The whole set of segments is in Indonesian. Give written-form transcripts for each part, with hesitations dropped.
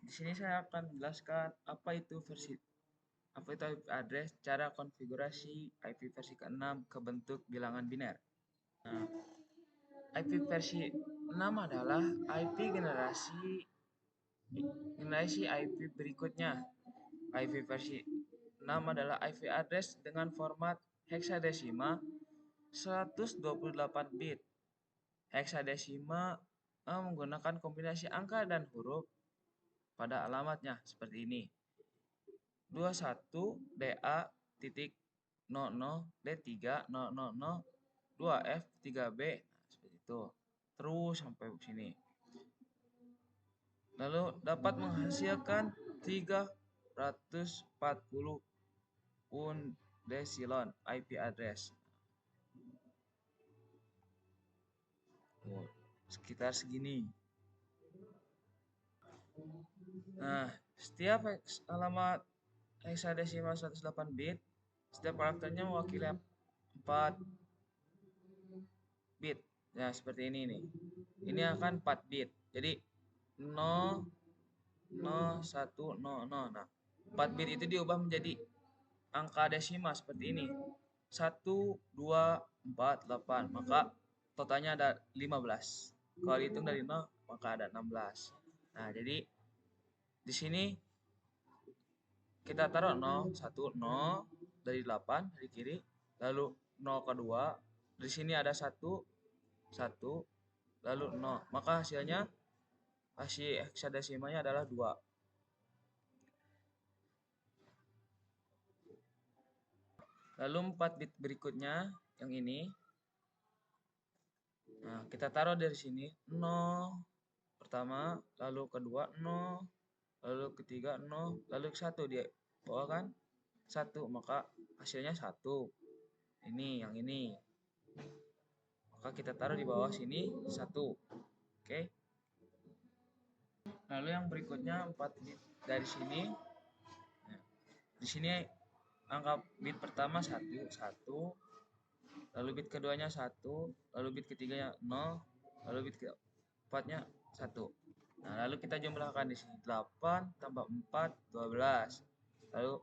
Di sini saya akan menjelaskan apa itu IP address, cara konfigurasi IP versi ke-6 ke bentuk bilangan biner. Nah, IP versi 6 adalah IP generasi IP berikutnya. IP versi 6 adalah IP address dengan format heksadesima 128 bit. Heksadesima menggunakan kombinasi angka dan huruf pada alamatnya seperti ini. 21 DA titik 00 D3 000 2F 3B, nah, seperti itu. Terus sampai sini. Lalu dapat menghasilkan 340 undesilon IP address. Sekitar segini. Nah, setiap alamat heksadesimal 108 bit, setiap karakternya mewakili 4 bit. Nah, seperti ini nih. Ini akan 4 bit. Jadi 0 0 1 0 0. Nah, 4 bit itu diubah menjadi angka desimal seperti ini. 1 2 4 8. Maka totalnya ada 15. Kalau dihitung dari 0 maka ada 16. Nah, jadi di sini kita taruh 0 1 0 dari 8 dari kiri, lalu 0 kedua, di sini ada 1 1 lalu 0. Maka hasil heksadesimanya adalah 2. Lalu 4 bit berikutnya yang ini. Nah, kita taruh dari sini 0 pertama, lalu kedua 0, lalu ketiga 0, lalu 1 dia bawah kan 1, maka hasilnya 1. Ini yang ini. Maka kita taruh di bawah sini 1. Oke. Lalu yang berikutnya 4 bit dari sini. Nah, di sini angka bit pertama 1, 1. Lalu bit keduanya 1, lalu bit ketiganya 0, lalu bit keempatnya 1. Nah, lalu kita jumlahkan di sini 8 tambah 4 12. Lalu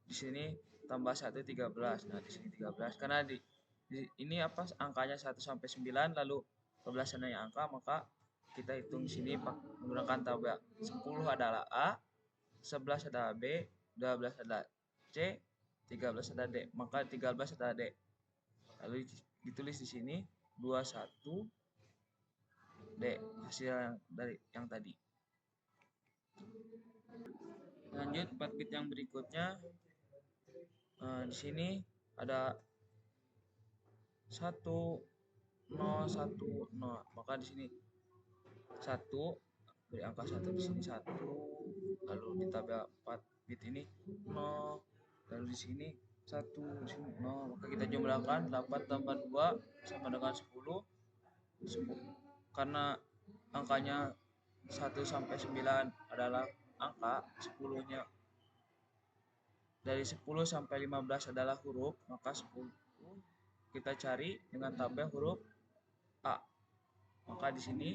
di sini tambah 1 13. Nah, di sini 13 karena ini apa angkanya 1 sampai 9 lalu 12 yang angka, maka kita hitung sini menggunakan tabel. 10 adalah A, 11 adalah B, 12 adalah C, 13 adalah D. Maka 13 adalah D. Lalu ditulis di sini 21 D hasil dari yang tadi. Lanjut 4 bit yang berikutnya. Di sini ada 1 0 1 0. Maka di sini 1 beri angka 1 di sini 1, lalu di tabel 4 bit ini 0, lalu di sini 1, di sini 0. Maka kita jumlahkan 8 tambah 2 sama dengan 10. Karena angkanya 1 sampai 9 adalah angka, 10-nya dari 10 sampai 15 adalah huruf, maka 10 kita cari dengan tabel huruf A. Maka di sini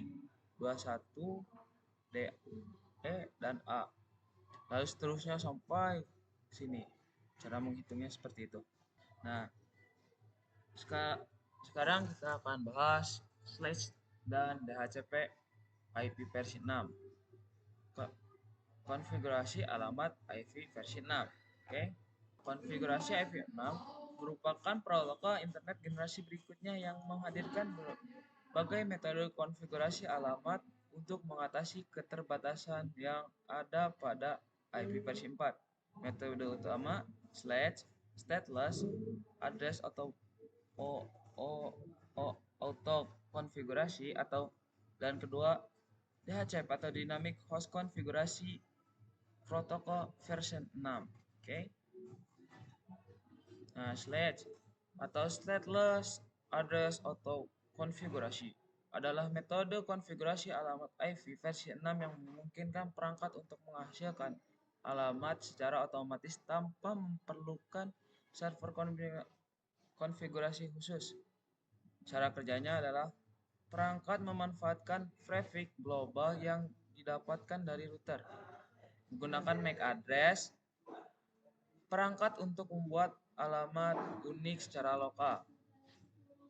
21 D, E dan A. Lalu seterusnya sampai sini. Cara menghitungnya seperti itu. Nah, sekarang kita akan bahas slash dan DHCP IP versi 6. Konfigurasi alamat IP versi 6. Oke. Konfigurasi IP 6 merupakan protokol internet generasi berikutnya yang menghadirkan berbagai metode konfigurasi alamat untuk mengatasi keterbatasan yang ada pada IP versi 4. Metode utama slash, stateless, address atau auto konfigurasi atau dan kedua DHCP atau dynamic host konfigurasi protokol versi 6. Oke. Nah, slash atau stateless address atau konfigurasi adalah metode konfigurasi alamat IP versi 6 yang memungkinkan perangkat untuk menghasilkan alamat secara otomatis tanpa memerlukan server konfigurasi khusus. Cara kerjanya adalah perangkat memanfaatkan prefix global yang didapatkan dari router. Menggunakan MAC address, perangkat untuk membuat alamat unik secara lokal.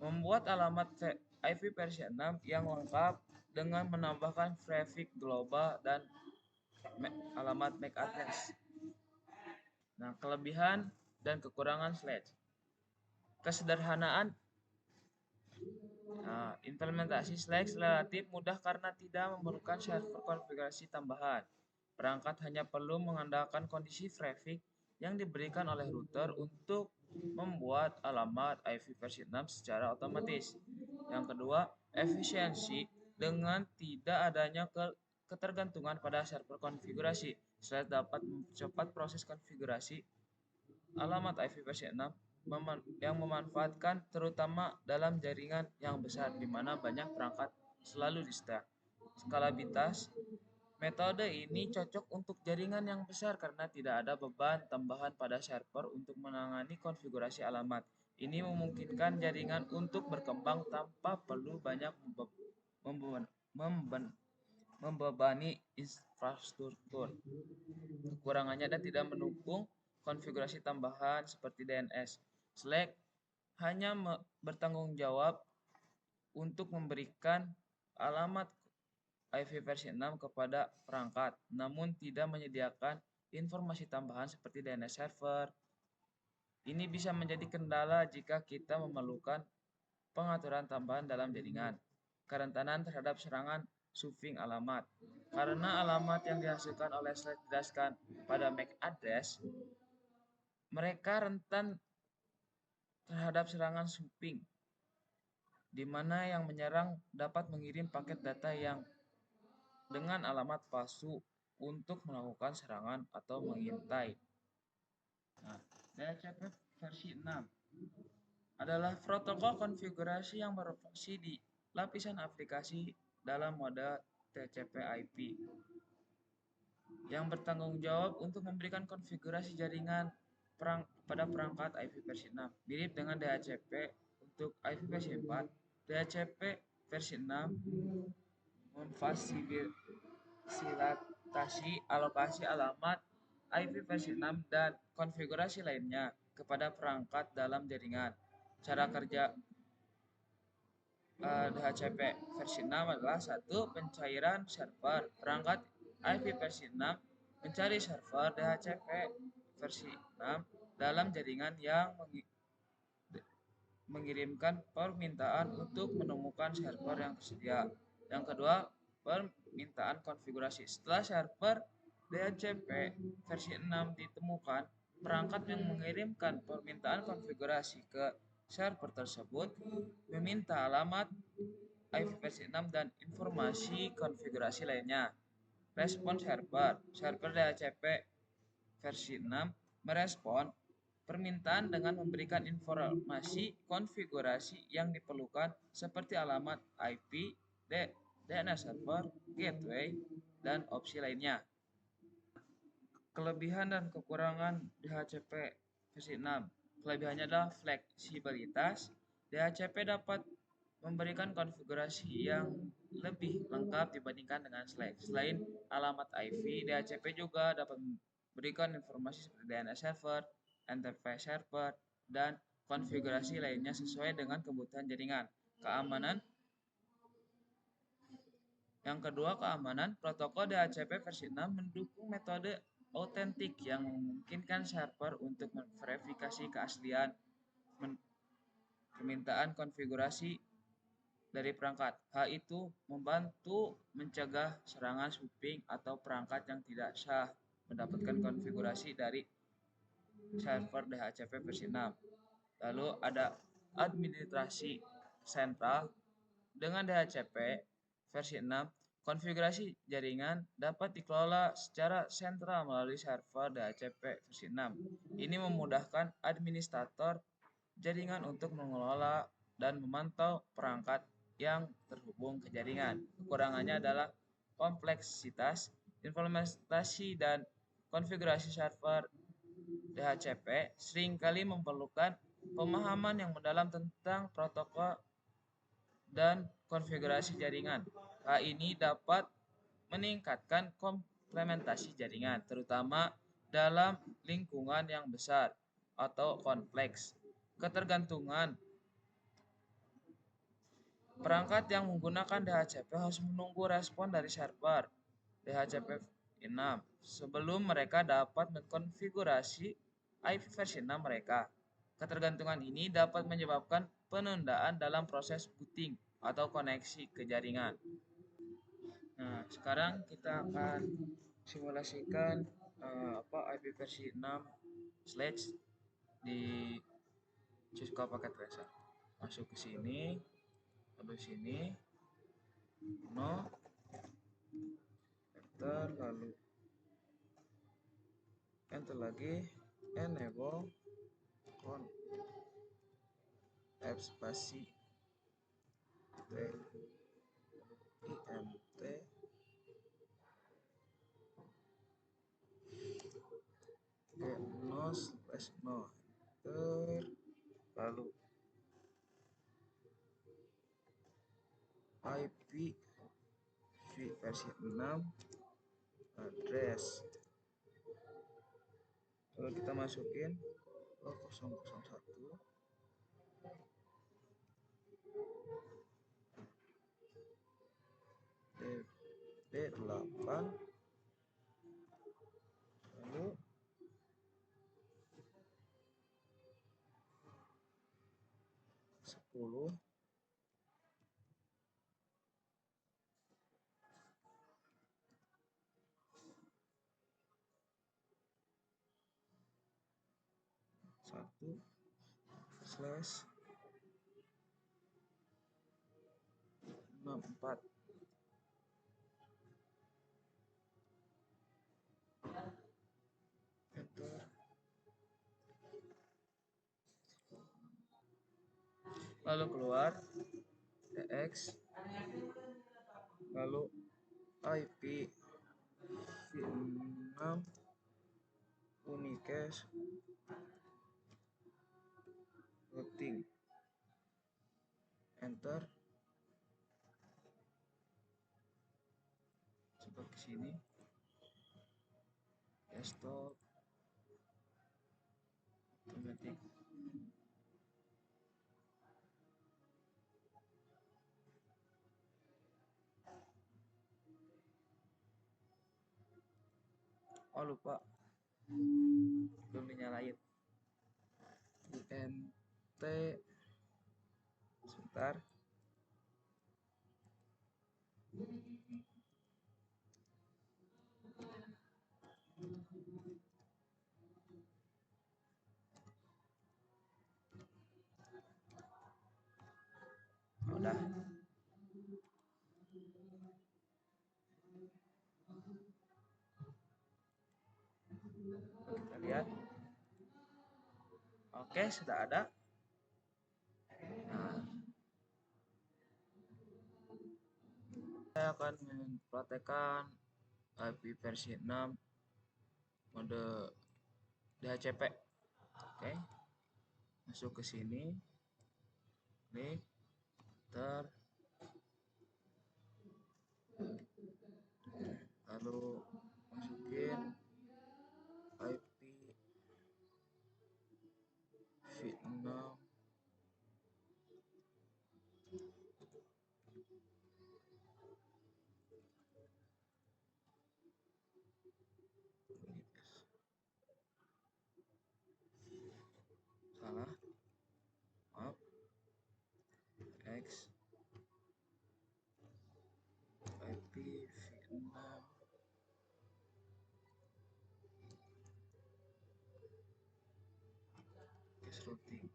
Membuat alamat IP versi 6 yang lengkap dengan menambahkan prefix global dan alamat MAC address. Nah, kelebihan dan kekurangan Sledge. Kesederhanaan. Nah, implementasi Sledge relatif mudah karena tidak memerlukan server konfigurasi tambahan. Perangkat hanya perlu mengandalkan kondisi prefix yang diberikan oleh router untuk membuat alamat IP versi 6 secara otomatis. Yang kedua, efisiensi dengan tidak adanya ketergantungan pada server konfigurasi. Sledge dapat mempercepat proses konfigurasi alamat IP versi 6 yang memanfaatkan terutama dalam jaringan yang besar di mana banyak perangkat selalu di-stack. Skalabilitas. Metode ini cocok untuk jaringan yang besar karena tidak ada beban tambahan pada server untuk menangani konfigurasi alamat. Ini memungkinkan jaringan untuk berkembang tanpa perlu banyak membebani infrastruktur. Kekurangannya dan tidak mendukung konfigurasi tambahan seperti DNS. Slack hanya bertanggung jawab untuk memberikan alamat IP versi 6 kepada perangkat, namun tidak menyediakan informasi tambahan seperti DNS server. Ini bisa menjadi kendala jika kita memerlukan pengaturan tambahan dalam jaringan. Kerentanan terhadap serangan spoofing alamat. Karena alamat yang dihasilkan oleh Slack didasarkan pada MAC address, mereka rentan terhadap serangan spoofing, di mana yang menyerang dapat mengirim paket data yang dengan alamat palsu untuk melakukan serangan atau mengintai. Nah, DHCP versi 6 adalah protokol konfigurasi yang beroperasi di lapisan aplikasi dalam mode TCP/IP yang bertanggung jawab untuk memberikan konfigurasi jaringan pada perangkat IP versi 6. Mirip dengan DHCP untuk IP versi 4, DHCP versi 6 memfasilitasi alokasi alamat IP versi 6 dan konfigurasi lainnya kepada perangkat dalam jaringan. Cara kerja DHCP versi 6 adalah satu, pencairan server. Perangkat IP versi 6 mencari server DHCP versi 6 dalam jaringan yang mengirimkan permintaan untuk menemukan server yang tersedia. Yang kedua, permintaan konfigurasi. Setelah server DHCP versi 6 ditemukan, perangkat yang mengirimkan permintaan konfigurasi ke server tersebut meminta alamat IP versi 6 dan informasi konfigurasi lainnya. Respon server. Server DHCP versi 6 merespon permintaan dengan memberikan informasi konfigurasi yang diperlukan seperti alamat IP, DNS server, gateway, dan opsi lainnya. Kelebihan dan kekurangan DHCP versi 6. Kelebihannya adalah fleksibilitas. DHCP dapat memberikan konfigurasi yang lebih lengkap dibandingkan dengan Slack. Selain alamat IP, DHCP juga dapat memberikan informasi seperti DNS server, enterprise server, dan konfigurasi lainnya sesuai dengan kebutuhan jaringan. Keamanan. Yang kedua, keamanan. Protokol DHCP versi 6 mendukung metode autentik yang memungkinkan server untuk memverifikasi keaslian permintaan konfigurasi dari perangkat. Hal itu membantu mencegah serangan spoofing atau perangkat yang tidak sah mendapatkan konfigurasi dari server DHCP versi 6. Lalu ada administrasi sentral. Dengan DHCP versi 6, konfigurasi jaringan dapat dikelola secara sentral melalui server DHCP versi 6. Ini memudahkan administrator jaringan untuk mengelola dan memantau perangkat yang terhubung ke jaringan. Kekurangannya adalah kompleksitas, implementasi dan konfigurasi server DHCP seringkali memerlukan pemahaman yang mendalam tentang protokol dan konfigurasi jaringan. Hal ini dapat meningkatkan implementasi jaringan, terutama dalam lingkungan yang besar atau kompleks. Ketergantungan perangkat yang menggunakan DHCP harus menunggu respon dari server DHCP 6 sebelum mereka dapat mengkonfigurasi IP versi 6 mereka. Ketergantungan ini dapat menyebabkan penundaan dalam proses booting atau koneksi ke jaringan. Nah, sekarang kita akan simulasikan IP versi 6 slash di Cisco Packet Tracer. Masuk ke sini, lalu sini, no, enter, lalu enter lagi, enable on app spasi t imt no slash no enter, lalu IP versi 6 address, lalu kita masukin 001 D8, lalu 10, satu slash 64, enter, lalu keluar tx, lalu IP v6 unicast routing, enter, coba ke sini, desktop, otomatis, oh lupa belum dinyalain, INT, sebentar, udah, kita lihat, oke sudah ada. Nah, saya akan mempraktekkan IP versi 6 mode DHCP. Oke, masuk ke sini, klik, enter, lalu masukin IP v6 salah, maaf, X IP v6 cache routing.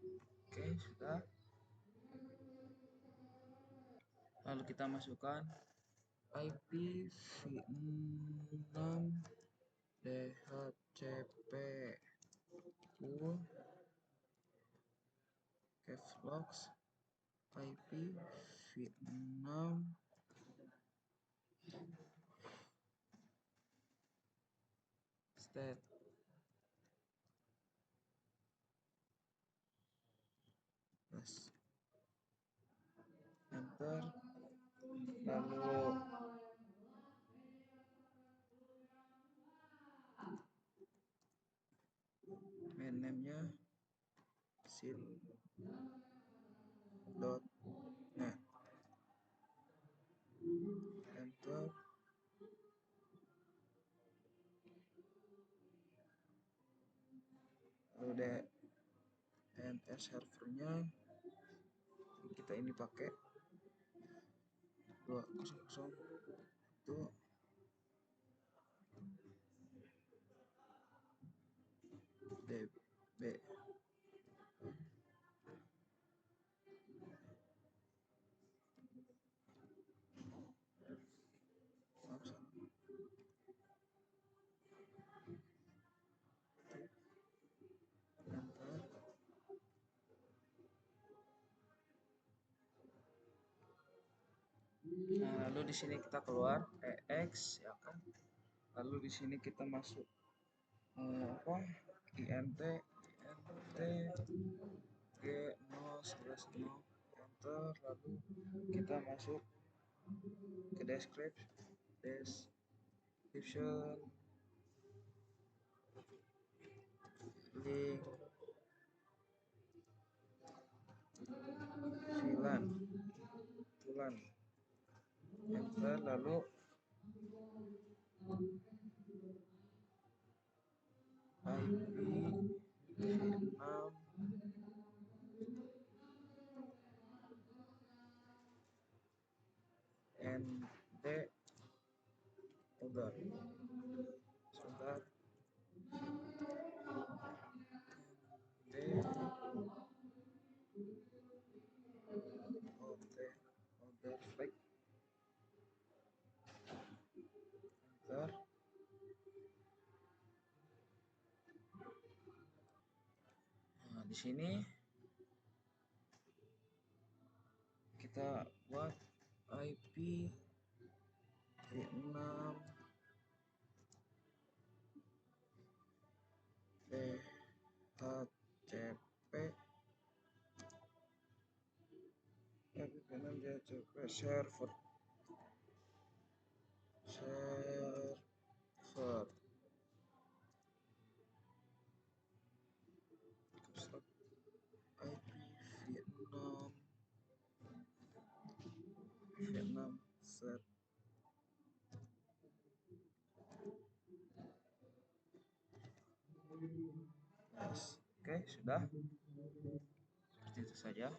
Oke, sudah. Lalu kita masukkan IP v6 DHCP full cache logs IP v6 state plus, enter, lalu visit.net. Enter. Lalu DNS servernya kita ini pakai 200 DB. Nah, lalu di sini kita keluar EX ya kan. Lalu di sini kita masuk INT G0/0 enter. Lalu kita masuk ke description link filan enter. Lalu IP Vietnam ND sebentar order flag enter. Nah, di sini kita buat IP Vietnam DHCP Vietnam DHCP server IP Vietnam set. Yes. Oke, sudah seperti itu saja.